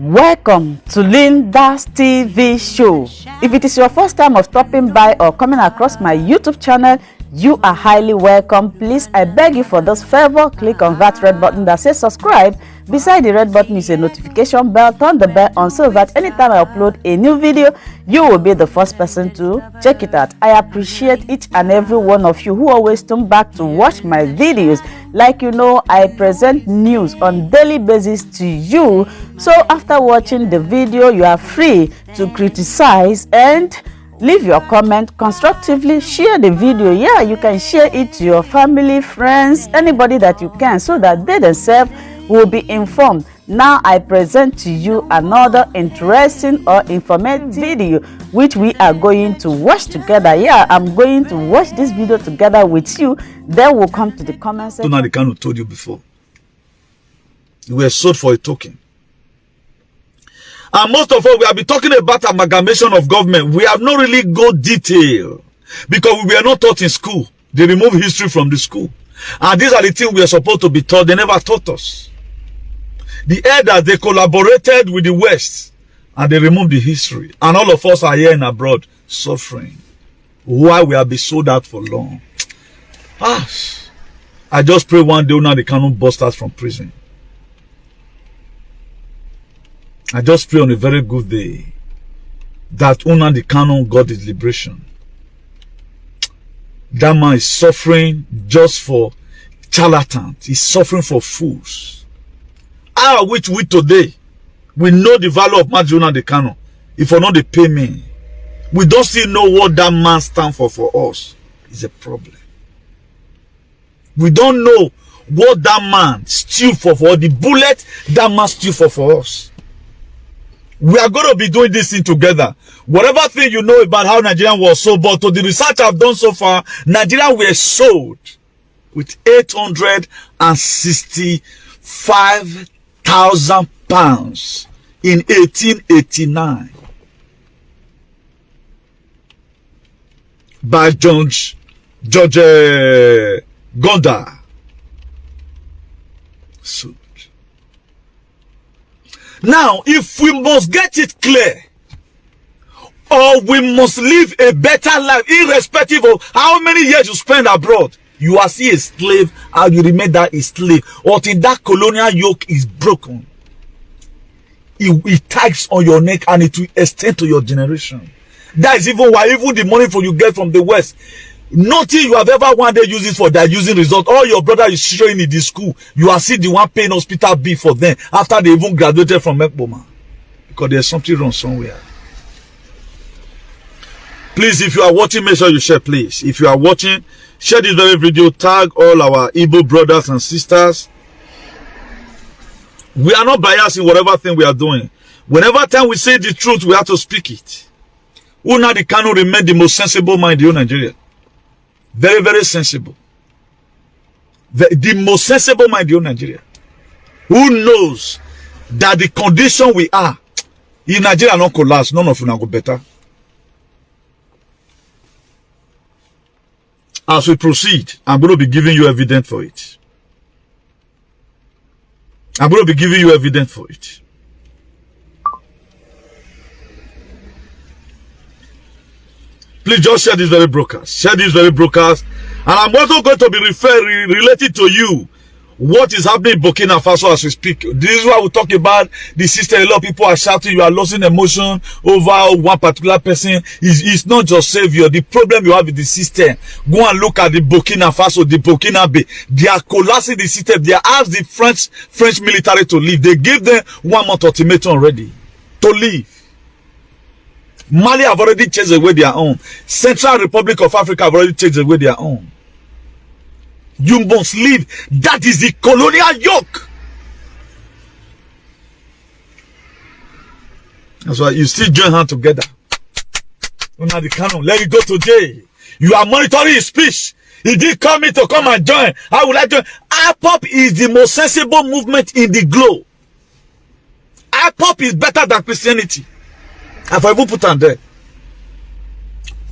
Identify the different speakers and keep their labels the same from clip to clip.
Speaker 1: Welcome to Linda's TV show. If it is your first time of stopping by or coming across my YouTube channel, you are highly welcome. Please, I beg you for this favor, click on that red button that says subscribe. Beside the red button is a notification bell. Turn the bell on so that anytime I upload a new video, you will be the first person to check it out. I appreciate each and every one of you who always come back to watch my videos. Like you know, I present news on daily basis to you. So after watching the video, you are free to criticize and leave your comment constructively. Share the video. Yeah, you can share it to your family, friends, anybody that you can, so that they themselves will be informed. Now I present to you another interesting or informative video which we are going to watch together. Yeah, I'm going to watch this video together with you. Then we'll come to the comment section.
Speaker 2: Nnamdi Kanu told you before. We were sold for a token. And most of all, we have been talking about amalgamation of government. We have not really go detail because we were not taught in school. They removed history from the school. And these are the things we are supposed to be taught. They never taught us. The elders, they collaborated with the West and they removed the history. And all of us are here and abroad suffering. Why we have been sold out for long. I just pray one day Nnamdi Kanu bust us from prison. I just pray on a very good day that Nnamdi Kanu got his liberation. That man is suffering just for charlatans. He's suffering for fools. Which we today, we know the value of Nnamdi Kanu. If we're not, they pay me. We don't still know what that man stands for us. It's a problem. We don't know what that man steal for the bullet that man steal for us. We are going to be doing this thing together. Whatever thing you know about how Nigerian was sold, but to the research I've done so far, Nigeria were sold with £865,000 in 1889 by George Gondar. So, now, if we must get it clear, or we must live a better life, irrespective of how many years you spend abroad, you are still a slave, and you remain that a slave until that colonial yoke is broken. It tags on your neck and it will extend to your generation. That is even why even the money for you get from the West, nothing you have ever one day used it for, they are using result. All your brother is showing in the school, you are still the one paying hospital bill for them after they even graduated from Ekboma. Because there's something wrong somewhere. Please, if you are watching, make sure you share, please. If you are watching, share this very video, tag all our Igbo brothers and sisters. We are not biased in whatever thing we are doing. Whenever time we say the truth, we have to speak it. Nnamdi Kanu remain the most sensible man in Nigeria. Very, very sensible. The most sensible man in Nigeria. Who knows that the condition we are in Nigeria not collapse, none of you now go better. As we proceed, I'm going to be giving you evidence for it. I'm going to be giving you evidence for it. Please just share this very broadcast. Share this very broadcast. And I'm also going to be related to you what is happening in Burkina Faso as we speak. This is why we talk about the system. A lot of people are shouting, you are losing emotion over one particular person. It's not just savior. The problem you have with the system. Go and look at the Burkina Faso, the Burkinabe. They are collapsing the system. They asked the French military to leave. They gave them 1 month ultimatum already to leave. Mali have already chased away their own. Central Republic of Africa have already chased away their own. You must leave. That is the colonial yoke. That's why you still join hands together. Nnamdi Kanu, let it go today. You are monitoring his speech. He did call me to come and join. I would like to. IPOP is the most sensible movement in the globe. IPOP is better than Christianity. If I even put on there.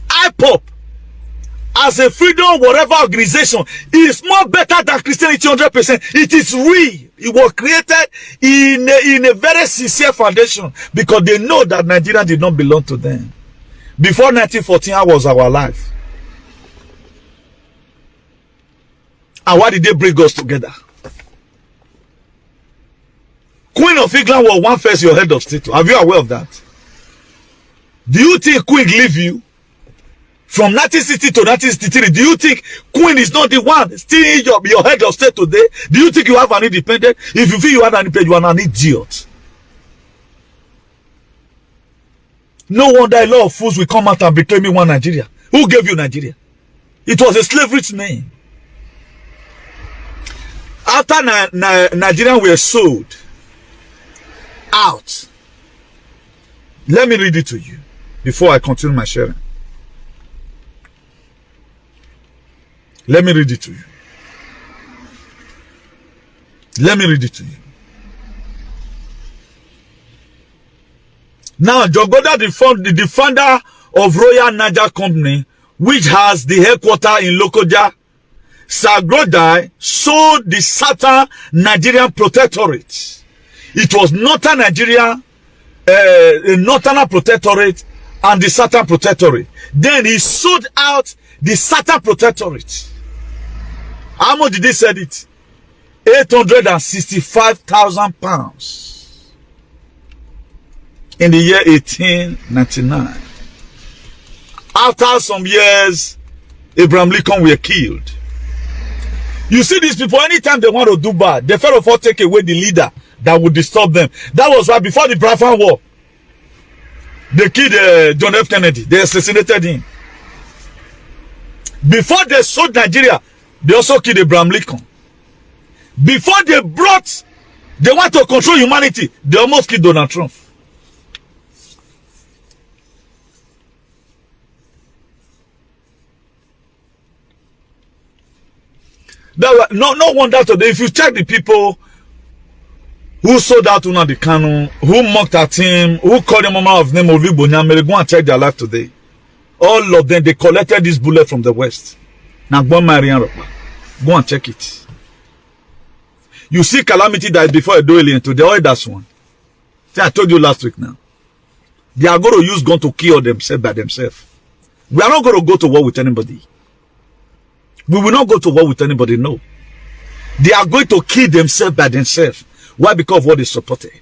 Speaker 2: IPOP as a freedom whatever organization is more better than Christianity 100%. It is real. It was created in a very sincere foundation because they know that Nigeria did not belong to them. Before 1914, how was our life? And why did they bring us together? Queen of England was one first your head of state. Are you aware of that? Do you think Queen leave you? From 1960 to 1963, do you think Queen is not the one still your head of state today? Do you think you have an independent? If you feel you have an independent, you are an idiot. No wonder a lot of fools will come out and be claiming one Nigeria. Who gave you Nigeria? It was a slavery's name. After Nigerians were sold out, let me read it to you before I continue my sharing. Let me read it to you. Let me read it to you. Now, Jogoda, the founder of Royal Niger Company, which has the headquarters in Lokoja, Sagrodai, sold the Southern Nigerian Protectorate. It was Northern Nigeria, Northern Protectorate, and the Southern Protectorate. Then he sold out the Southern Protectorate. How much did they sell it? 865,000 pounds in the year 1899. After some years, Abraham Lincoln were killed. You see these people, anytime they want to do bad, they first of all take away the leader that would disturb them. That was why before the Biafran War, they killed John F. Kennedy. They assassinated him. Before they sold Nigeria, they also killed Abraham Lincoln. Before they want to control humanity, they almost killed Donald Trump. No wonder today, if you check the people who sold out Nnamdi Kanu, who mocked at him, who called him a of name of Ibonyamere, go and check their life today. All of them, they collected this bullet from the West. Now go and check it. You see calamity that is before a alien to the others one. See, I told you last week now. They are going to use gun to kill themselves by themselves. We are not going to go to war with anybody. We will not go to war with anybody, no. They are going to kill themselves by themselves. Why? Because of what they supported.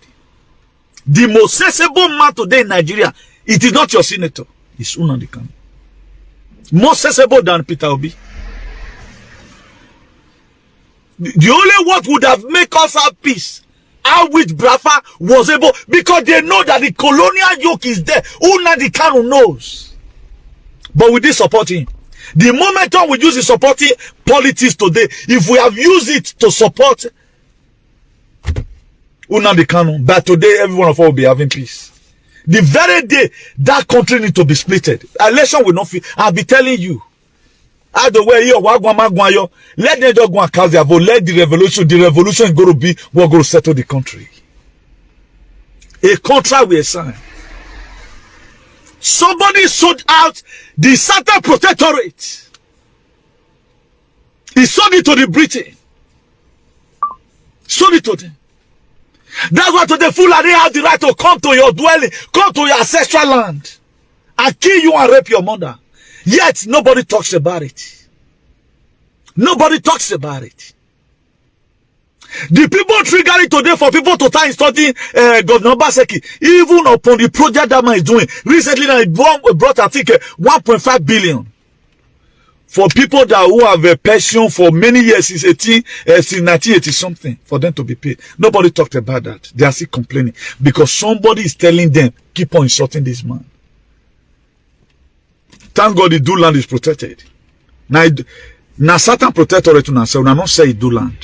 Speaker 2: The most sensible man today in Nigeria, it is not your senator. It's Nnamdi Kanu. More sensible than Peter Obi. The only what would have made us have peace, how which Brafa was able, because they know that the colonial yoke is there. Nnamdi Kanu knows. But we did support him. The momentum we use in supporting politics today, if we have used it to support Nnamdi Kanu, but today every one of us will be having peace. The very day that country needs to be splitted, election will not feel. I'll be telling you. Either way, let them just go and cast their vote. Let the revolution is going to be what going to settle the country. A contract we sign. Somebody sold out the Southern Protectorate. He sold it to the Britain. Sold it to them. That's why today Fulani have the right to come to your dwelling, come to your ancestral land, and kill you and rape your mother. Yet nobody talks about it. Nobody talks about it. The people triggering today for people to start studying Governor Obaseki, even upon the project that man is doing. Recently, he brought, I think, 1.5 billion for people that who have a pension for many years, since 1980 something, for them to be paid. Nobody talked about that. They are still complaining because somebody is telling them, keep on insulting this man. Thank God the do land is protected. Now certain protectorate to say, we not say do land.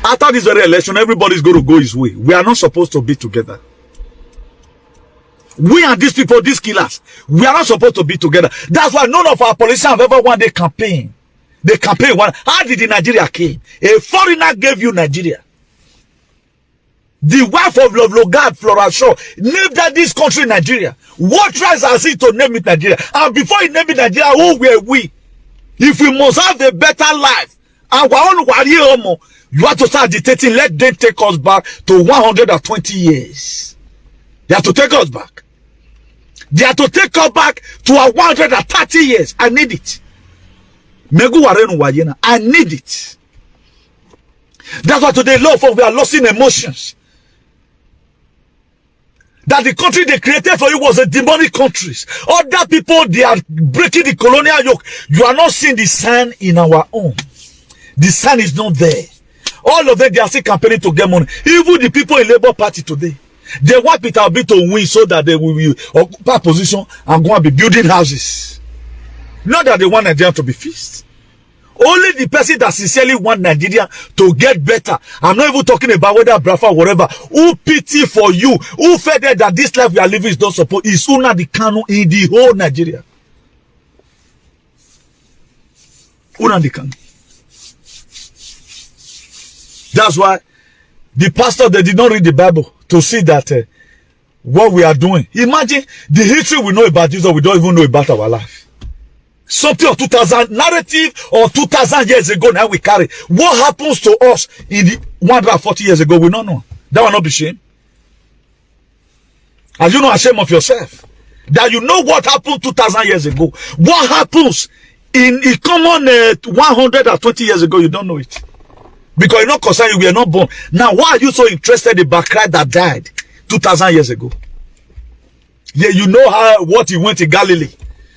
Speaker 2: After this very election, everybody's going to go his way. We are not supposed to be together. We and these people, these killers, we are not supposed to be together. That's why none of our politicians have ever won their campaign. They campaign one. How did the Nigeria came? A foreigner gave you Nigeria. The wife of Logard, Flora Shaw, named that this country Nigeria. What rights has he to name it Nigeria? And before he named it Nigeria, who were we? If we must have a better life, and you have to start dictating, let them take us back to 120 years. They have to take us back. They have to take us back to our 130 years. I need it. I need it. That's why today, love, we are losing emotions. That the country they created for you was a demonic country. Other people, they are breaking the colonial yoke. You are not seeing the sign in our own. The sign is not there. All of them, they are still campaigning to get money. Even the people in Labour Party today, they want Peter Obi to win so that they will occupy position and go and be building houses. Not that they want Nigeria to be fixed. Only the person that sincerely want Nigeria to get better. I'm not even talking about whether Brafa or whatever. Who pity for you? Who fed that this life we are living is not supposed? Is Nnamdi Kanu in the whole Nigeria? Nnamdi Kanu. That's why the pastor, they did not read the Bible to see that what we are doing. Imagine the history we know about Jesus, we don't even know about our life. Something of 2000 narrative or 2000 years ago now we carry. What happens to us in the 140 years ago, we don't know. That will not be shame. Are you not ashamed of yourself? That you know what happened 2000 years ago. What happens in a common 120 years ago, you don't know it. Because you're not concerned, you were not born. Now, why are you so interested in Christ that died 2000 years ago? Yeah, you know what he went to Galilee.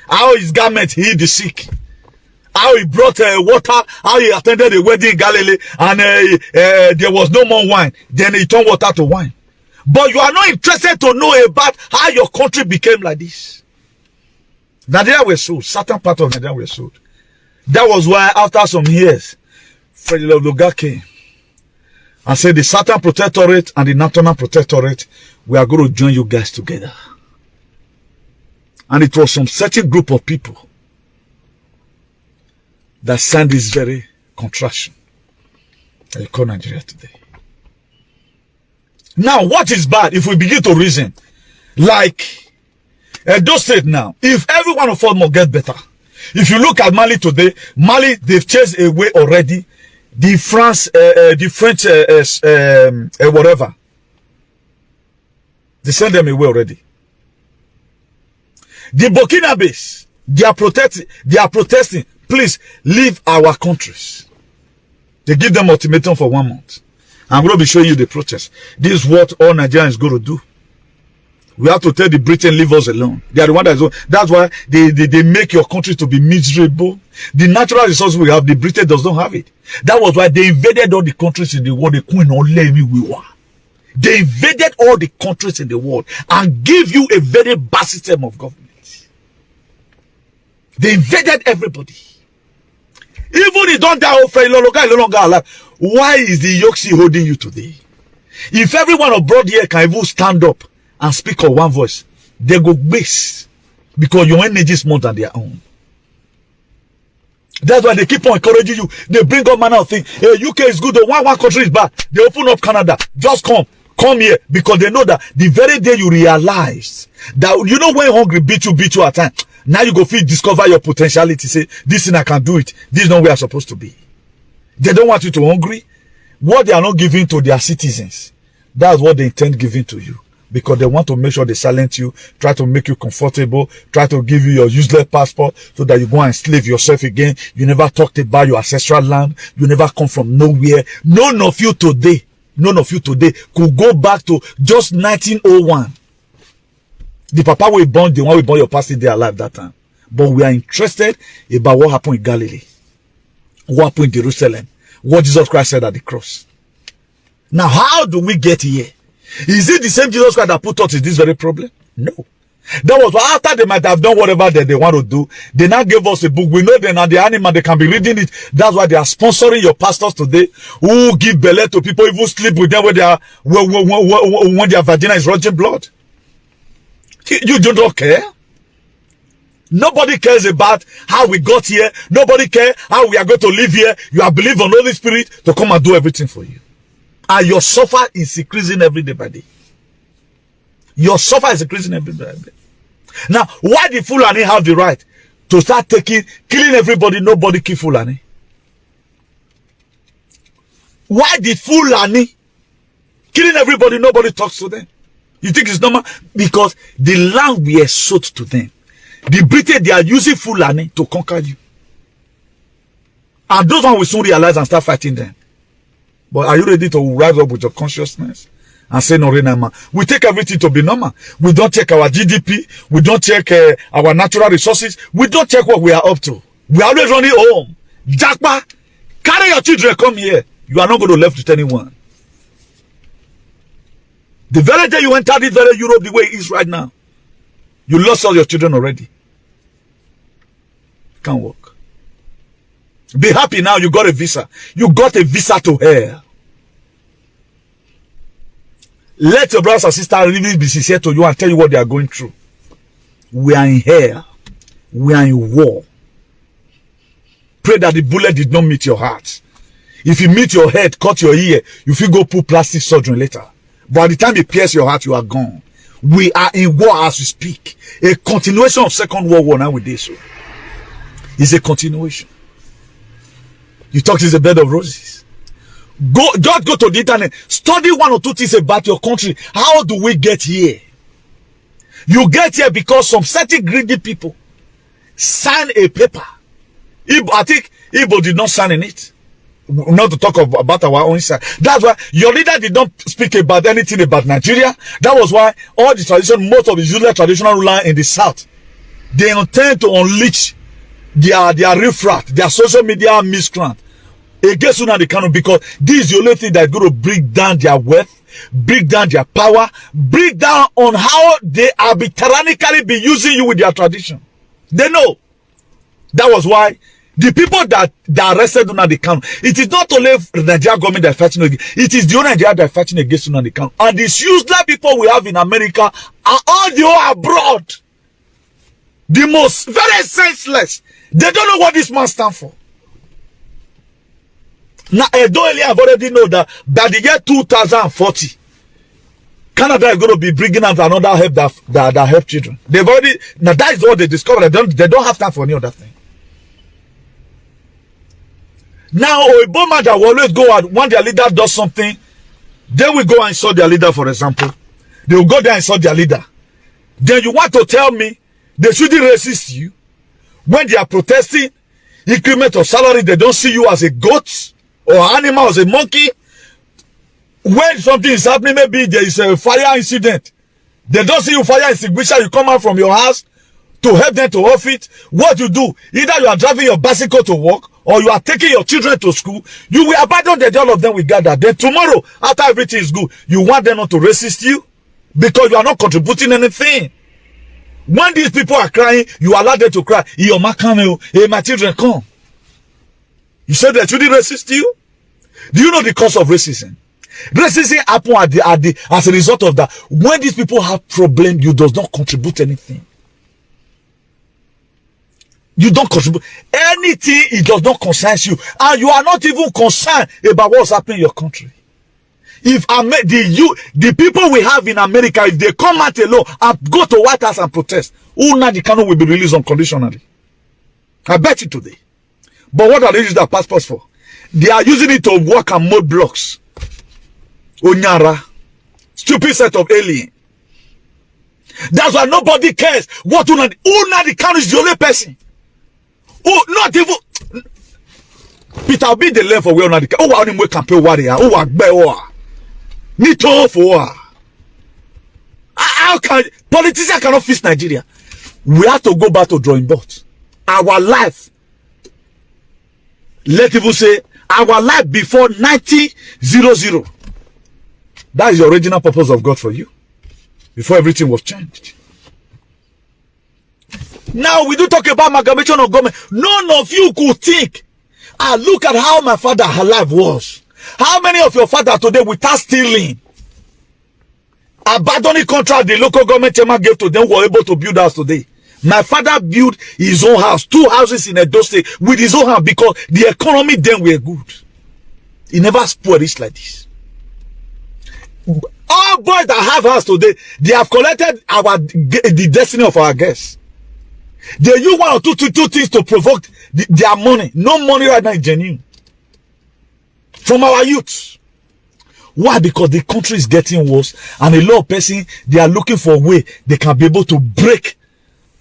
Speaker 2: How his garment healed the sick. How he brought water. How he attended a wedding in Galilee. And there was no more wine. Then he turned water to wine. But you are not interested to know about how your country became like this. Nigeria was sold. Certain part of Nigeria was sold. That was why after some years, Freddie Logard came and said the Southern Protectorate and the National Protectorate, we are going to join you guys together. And it was some certain group of people that signed this very contraction that you call Nigeria today. Now, what is bad if we begin to reason? Like Edo State now, if every one of us must get better. If you look at Mali today, Mali, they've chased away already the French, whatever. They sent them away already. The Burkinabes, they are protesting. Please leave our countries. They give them ultimatum for 1 month. I'm going to be showing you the protest. This is what all Nigerians going to do. We have to tell the Britain, leave us alone. They are the one that's why they make your country to be miserable. The natural resources we have, the Britain does not have it. That was why they invaded all the countries in the world. They couldn't let me we were. They invaded all the countries in the world and give you a very bad system of government. They invaded everybody. Even if don't die no longer alive. Why is the yoke holding you today? If everyone abroad here can even stand up and speak on one voice, they go base because your energy is more than their own. That's why they keep on encouraging you. They bring up manner of things. Hey, UK is good. The one country is bad. They open up Canada. Just come here, because they know that the very day you realize that, you know, when hungry beat you at time. Now you go feel discover your potentiality. Say, this thing I can do it. This is not where I'm supposed to be. They don't want you to hungry. What they are not giving to their citizens, that's what they intend giving to you. Because they want to make sure they silence you, try to make you comfortable, try to give you your useless passport so that you go and enslave yourself again. You never talked about your ancestral land. You never come from nowhere. None of you today could go back to just 1901. The papa will born, the one we born your pastor there alive that time. But we are interested about what happened in Galilee. What happened in Jerusalem. What Jesus Christ said at the cross. Now, how do we get here? Is it the same Jesus Christ that put us in this very problem? No. That was after they might have done whatever they want to do. They now gave us a book. We know they're not the animal. They can be reading it. That's why they are sponsoring your pastors today who give belly to people, even sleep with them when their vagina is rotting blood. You don't care. Nobody cares about how we got here. Nobody cares how we are going to live here. You are believing on Holy Spirit to come and do everything for you. And your suffer is increasing every day by day. Your suffer is increasing every day by day. Now, why the Fulani have the right to start killing everybody, nobody kill Fulani? Why the Fulani killing everybody, nobody talks to them? You think it's normal? Because the land we are sold to them. The British, they are using Fulani to conquer you. And those ones will soon realize and start fighting them. But are you ready to rise up with your consciousness and say, no, Renama? We take everything to be normal. We don't check our GDP. We don't check our natural resources. We don't check what we are up to. We are always running home. Jackpa, carry your children, come here. You are not going to left with anyone. The very day you enter this very Europe the way it is right now, you lost all your children already. Can't work. Be happy now you got a visa. You got a visa to hell. Let your brothers and sisters really be sincere to you and tell you what they are going through. We are in hell. We are in war. Pray that the bullet did not meet your heart. If you meet your head, cut your ear, you feel go put plastic surgery later. But by the time it pierces your heart, you are gone. We are in war as we speak. A continuation of Second World War nowadays. So it's a continuation. You talk is a bed of roses. Just go to the internet. Study one or two things about your country. How do we get here? You get here because some certain greedy people sign a paper. I think Igbo did not sign in it. Not to talk about our own side. That's why your leader did not speak about anything about Nigeria. That was why all the tradition, most of the useless traditional ruler in the south, they intend to unleash their riffraff, their social media miscreant against Nnamdi Kanu, because this is the only thing that is going to break down their wealth, break down their power, break down on how they arbitrarily be using you with their tradition. They know. That was why the people that arrested Nnamdi Kanu, it is not only the Nigerian government that is fighting against, it is the whole Nigeria that is fighting against Nnamdi Kanu. And these useless people we have in America are all the whole abroad. The most very senseless. They don't know what this man stands for. Now, I don't have already know that by the year 2040, Canada is going to be bringing out another help that help children. They've already, now that is what they discovered. They don't have time for any other thing. Now, Obama that will always go out when their leader does something, they will go and insult their leader, for example. They will go there and insult their leader. Then you want to tell me they shouldn't resist you when they are protesting increment of salary? They don't see you as a goat or animal, as a monkey. When something is happening, maybe there is a fire incident, they don't see you fire extinguisher, you come out from your house to help them to off it. What you do, either you are driving your bicycle to work or you are taking your children to school, you will abandon them, all of them will gather. Then tomorrow, after everything is good, you want them not to resist you because you are not contributing anything. When these people are crying, you allow them to cry. Hey, my children, come. You said they shouldn't resist you? Do you know the cause of racism? Racism happens as a result of that. When these people have problems, you does not contribute anything. You don't contribute anything. It does not concern you, and you are not even concerned about what's happening in your country. If the people we have in America, if they come out alone and go to White House and protest, Nnamdi Kanu will be released unconditionally. I bet you today. But what are they using their passports for? They are using it to work and mold blocks. Onyara. Stupid set of alien. That's why nobody cares what Nnamdi Kanu is the only person. Oh, not even Peter will be the level where Nnamdi Kanu. Oh, I campaign warrior. Oh, I Nito for how can politicians cannot fix Nigeria? We have to go back to drawing board. Our life, let people say our life before 1900. That is the original purpose of God for you. Before everything was changed. Now we do talk about amalgamation of government. None of you could think, look at how my father alive was. How many of your fathers today without stealing, abandoning contract the local government chairman gave to them, were able to build house today? My father built his own house, 2 houses in Edo State with his own house because the economy then were good. He never spoiled it like this. All boys that have us today, they have collected the destiny of our guests. They use one or two things to provoke their money. No money right now is genuine. From our youth. Why? Because the country is getting worse, and a lot of persons, they are looking for a way they can be able to break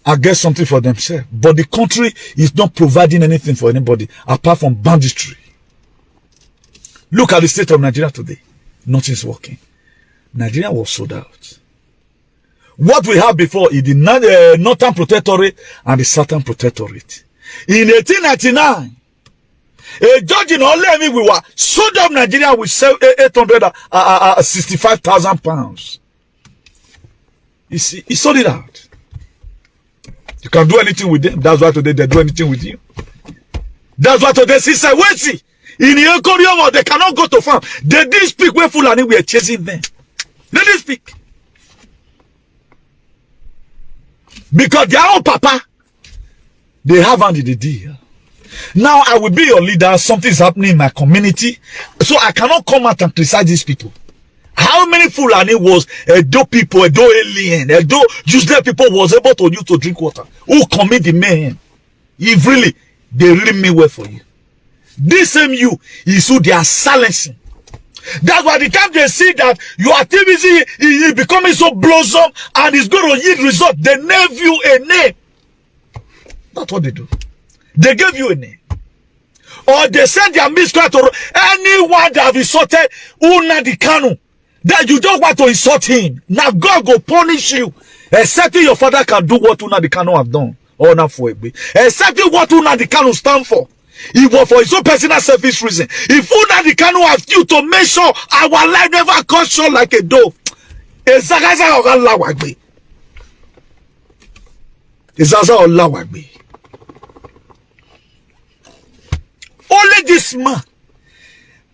Speaker 2: and get something for themselves. But the country is not providing anything for anybody apart from banditry. Look at the state of Nigeria today. Nothing's working. Nigeria was sold out. What we have before is the Northern Protectorate and the Southern Protectorate. In 1899, a judge in Olemi, we were sold out Nigeria with 865,000 pounds. You see, he sold it out. You can do anything with them. That's why today they do anything with you. That's why today, sister, wait, see. In the Ekorium, they cannot go to farm. They didn't speak where Fulani were chasing them. They didn't speak. Because their own papa, they haven't the deal. Now I will be your leader. Something is happening in my community. So I cannot come out and criticize these people. How many Fulani was Edo people, Edo alien, Edo useless people was able to use to drink water? Who commit the mayhem? If really, they really mean well for you. This same you is who they are silencing. That's why the time they see that your activity is becoming so blossom and it's going to yield result, they name you a name. That's what they do. They give you a name. Or they send their miscreant to anyone that have insulted Nnamdi Kanu, that you don't want to insult him. Now God will punish you. Except your father can do what Nnamdi Kanu have done. Or not for it. Except what Nnamdi Kanu stand for. It was for his own personal selfish reason. If Nnamdi Kanu have you to make sure our life never cuts short like a dove. Ezaza Olawagbe. Ezaza Olawagbe. Only this man.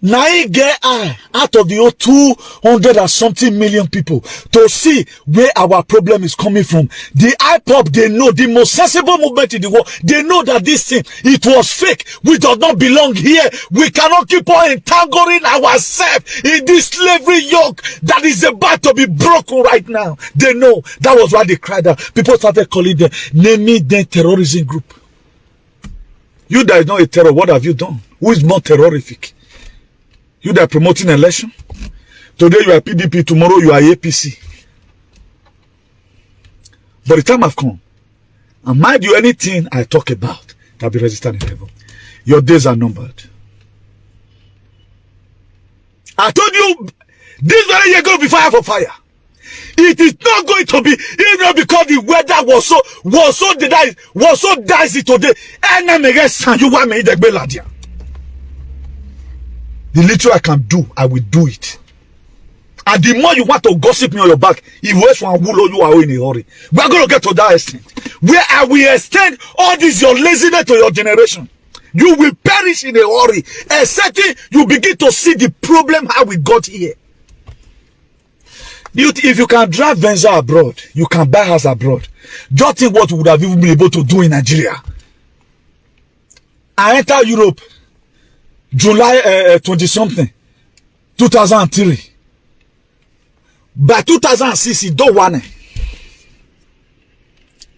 Speaker 2: Now he get out of the 200 and something million people to see where our problem is coming from. The IPOP, they know, the most sensible movement in the world, they know that this thing, it was fake. We do not belong here. We cannot keep on entangling ourselves in this slavery yoke that is about to be broken right now. They know. That was why they cried out. People started calling them, naming them terrorism group. You that is not a terror, what have you done? Who is more terrorific? You that are promoting election. Today you are PDP, tomorrow you are APC. But the time have come. And mind you, anything I talk about can be registered in heaven. Your days are numbered. I told you, this very year going to be fire for fire. It is not going to be, even because the weather was so dicey today. The little I can do, I will do it. And the more you want to gossip me on your back, if West one will you are in a hurry. We are going to get to that extent. Where I will extend all this your laziness to your generation. You will perish in a hurry. Except you begin to see the problem how we got here. If you can drive Venza abroad, you can buy house abroad. Just think what we would have even been able to do in Nigeria. I entered Europe July 20-something, 2003. By 2006, it don't want it.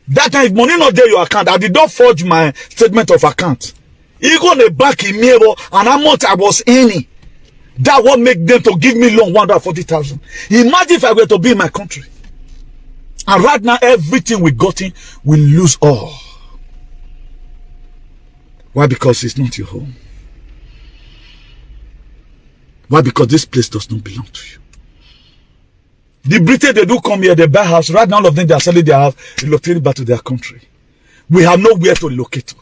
Speaker 2: That time, if money not there your account, I did not forge my statement of account. Even a bank in Miro, and how much I was earning. That won't make them to give me loan 140,000. Imagine if I were to be in my country. And right now, everything we got in, we lose all. Why? Because it's not your home. Why? Because this place does not belong to you. The British, they do come here, they buy house. Right now, all of them, they are selling their house, relocating back to their country. We have nowhere to locate.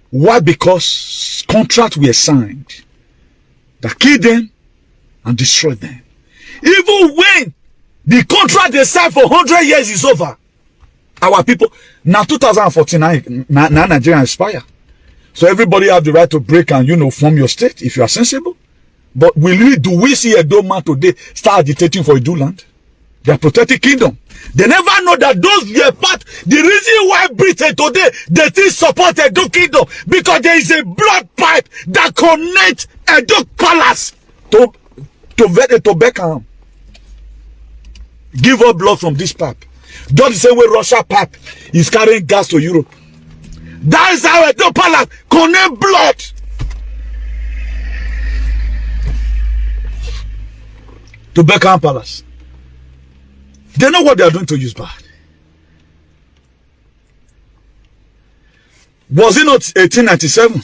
Speaker 2: Why? Because contracts were signed that killed them and destroyed them. Even when the contract they signed for 100 years is over, our people, now 2049, now Nigeria expire. So everybody have the right to break and, form your state if you are sensible. But do we see a Edo man today start agitating for Edo land? They are protecting kingdom. They never know that those were part. The reason why Britain today, they still support Edo kingdom, because there is a blood pipe that connects Edo palace to Beckham. Give up blood from this pipe. Just the same way Russia pipe is carrying gas to Europe. That is how Edo Palace connect blood. To Buckingham Palace. They know what they are doing to use bad. Was it not 1897?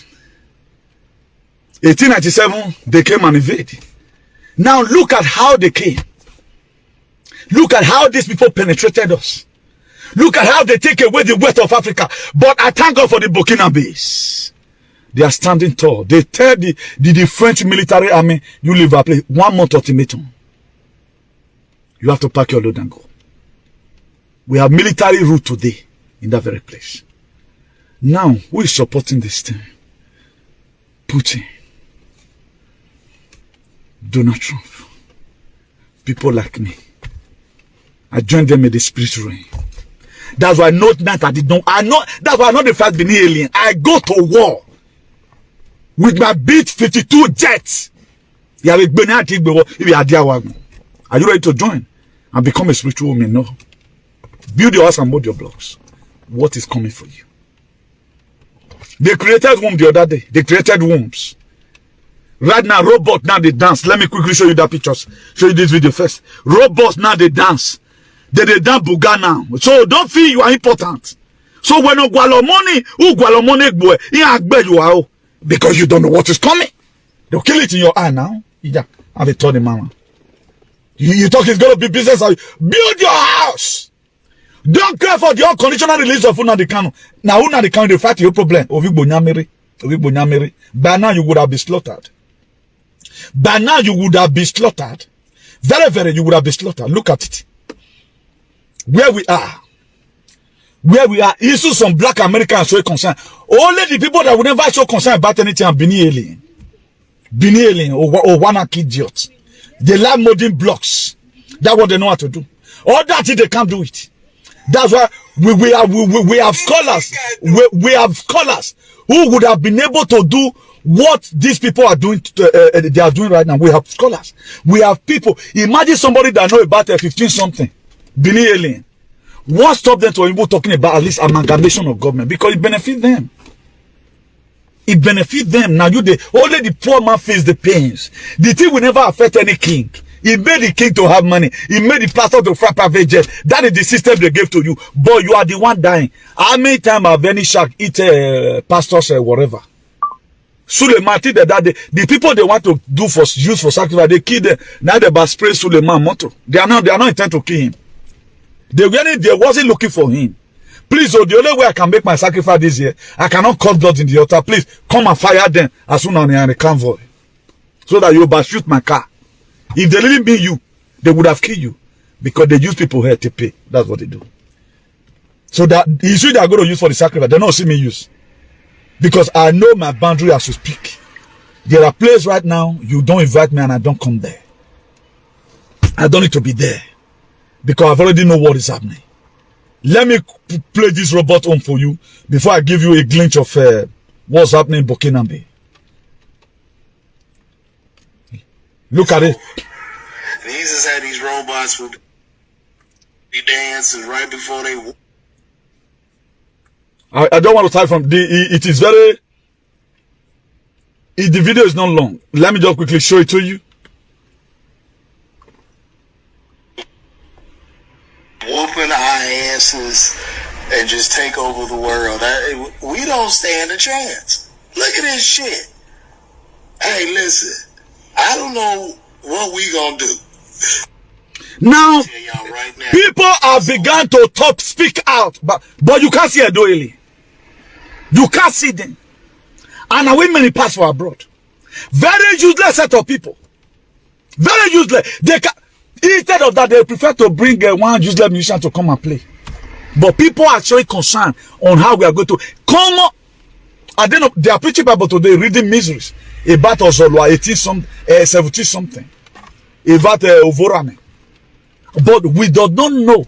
Speaker 2: 1897, they came and invaded. Now look at how they came. Look at how these people penetrated us. Look at how they take away the wealth of Africa. But I thank God for the Burkinabes. They are standing tall. They tell the French military army, you leave our place. 1 month ultimatum. You have to pack your load and go. We have military rule today in that very place. Now, who is supporting this thing? Putin. Donald Trump. People like me. I joined them in the spirit realm. That's why not that I did not. That's why I'm not the first Benin alien. I go to war with my B-52 jets. Are you ready to join and become a spiritual woman? No. Build your house and mold your blocks. What is coming for you? They created womb the other day. They created wombs. Right now, robots now they dance. Let me quickly show you that pictures. Show you this video first. Robots now they dance. They dance buga now. So don't feel you are important. So when you gualo money, who gualo money boy, you are because you don't know what is coming. They'll kill it in your eye now. Yeah, and they told the mama. You talk it's gonna be business. Build your house. Don't cry for the unconditional release of Nnamdi Kanu. Now Nnamdi Kanu they fight your problem. By now you would have been slaughtered. By now you would have been slaughtered. Very, very, you would have been slaughtered. Look at it. Where we are. Where we are. Issues some black Americans show concern. Only the people that would never show concern about anything are Benin alien. Benin alien or one idiots. They like modern blocks. That's what they know how to do. All that they can't do it. That's why we have scholars. We have scholars who would have been able to do what these people are doing. They are doing right now. We have scholars. We have people. Imagine somebody that know about 15 something. Benin alien. What stop them to even talking about at least amalgamation of government? Because it benefits them. It benefits them. Now only the poor man feels the pains. The thing will never affect any king. It made the king to have money. It made the pastor to fly private jet. That is the system they gave to you. But you are the one dying. How many times have any shark eat pastors whatever? Suleiman, the people they want to do for use for sacrifice, they kill them. Now they about spray Suleiman motto. They are not intent to kill him. They wasn't looking for him. Please, the only way I can make my sacrifice this year, I cannot cut blood in the altar. Please come and fire them as soon as they are in a convoy, so that you will shoot my car. If they didn't be you, they would have killed you because they use people here to pay. That's what they do. So that issue they are going to use for the sacrifice, they don't see me use. Because I know my boundary as you speak. There are places right now, you don't invite me and I don't come there. I don't need to be there. Because I've already know what is happening. Let me play this robot home for you before I give you a glimpse of what's happening in Burkinabe. Look at it.
Speaker 3: And he just had these robots would be dancing right before they.
Speaker 2: I don't want to type from it is very. The video is not long. Let me just quickly show it to you.
Speaker 3: Whooping our asses and just take over the world. We don't stand a chance. Look at this shit. Hey, listen. I don't know what we gonna do.
Speaker 2: Now,
Speaker 3: Right now
Speaker 2: people have begun to speak out, but you can't see Edo alien. You can't see them. And our women pass for abroad. Very useless set of people. Very useless. Instead of that, they prefer to bring one useless musician to come and play. But people are showing concern on how we are going to come. And then they are preaching Bible today, reading miseries about Ozolwa 70 something, about Ovorame. But we do not know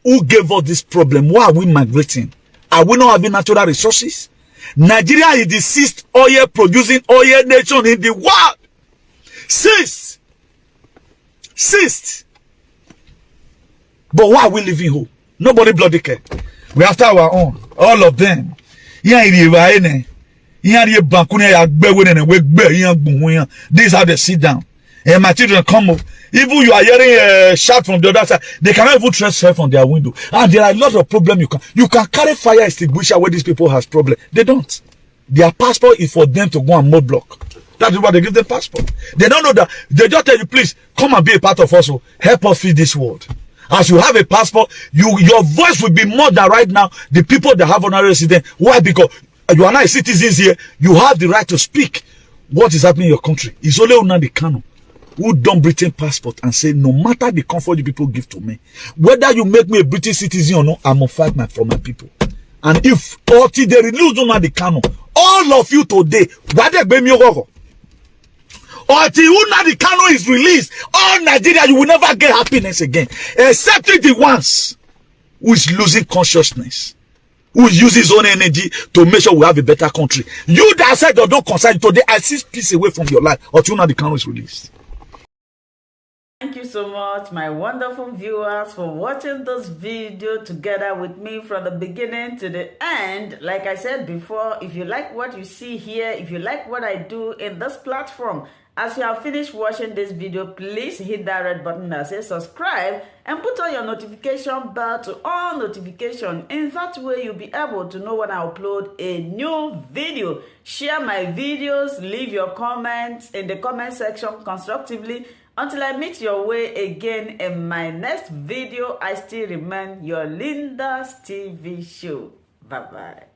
Speaker 2: who gave us this problem. Why are we migrating? Are we not having natural resources? Nigeria is the 6th oil producing oil nation in the world. 6th. But why are we living who? Nobody bloody care. We after our own. All of them. This is how they sit down. And my children come up. Even you are hearing a shout from the other side, they cannot even trace help from their window. And there are a lot of problems. You can carry fire extinguisher where these people has problem. They don't. Their passport is for them to go and mud block. That is why they give them passport. They don't know that. They just tell you, please come and be a part of us. Help us feed this world. As you have a passport, your voice will be more than right now the people that have honorary residence. Why? Because you are not citizens here. You have the right to speak what is happening in your country. It's only Nnamdi Kanu who done Britain passport and say, no matter the comfort you people give to me, whether you make me a British citizen or not, I'm gonna fight for my people. And if until they release Nnamdi Kanu, all of you today, until Nnamdi Kanu is released, all Nigeria, you will never get happiness again, except the ones who is losing consciousness, who uses his own energy to make sure we have a better country. You that said you don't concern today, I see peace away from your life until Nnamdi Kanu is released.
Speaker 1: Thank you so much, my wonderful viewers, for watching this video together with me from the beginning to the end. Like I said before, if you like what you see here, if you like what I do in this platform, as you have finished watching this video, please hit that red button that says subscribe and put on your notification bell to all notification. In that way, you'll be able to know when I upload a new video. Share my videos, leave your comments in the comment section constructively. Until I meet your way again in my next video, I still remain your Linda's TV show. Bye-bye.